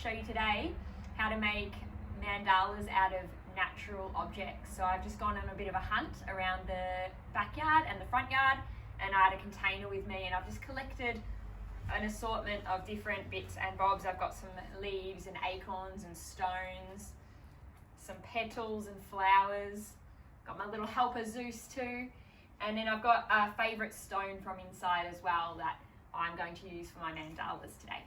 show you today how to make mandalas out of natural objects. So I've just gone on a bit of a hunt around the backyard and the front yard, and I had a container with me and I've just collected an assortment of different bits and bobs. I've got some leaves and acorns and stones, some petals and flowers, got my little helper Zeus too, and then I've got a favourite stone from inside as well that I'm going to use for my mandalas today.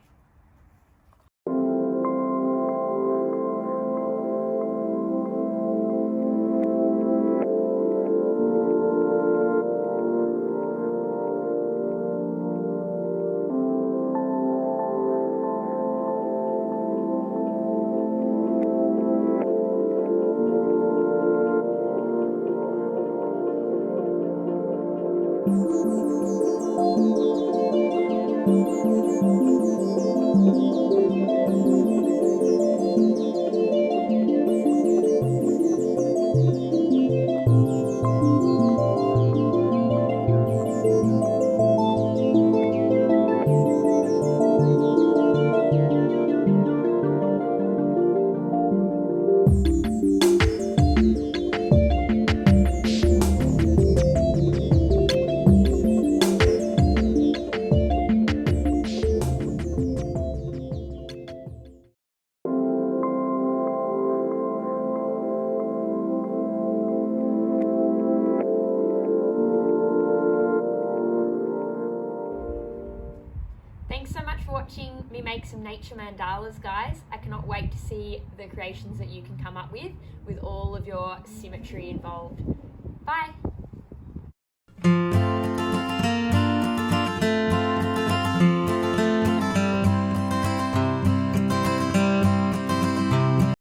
Thanks so much for watching me make some nature mandalas, guys. I cannot wait to see the creations that you can come up with all of your symmetry involved. Bye!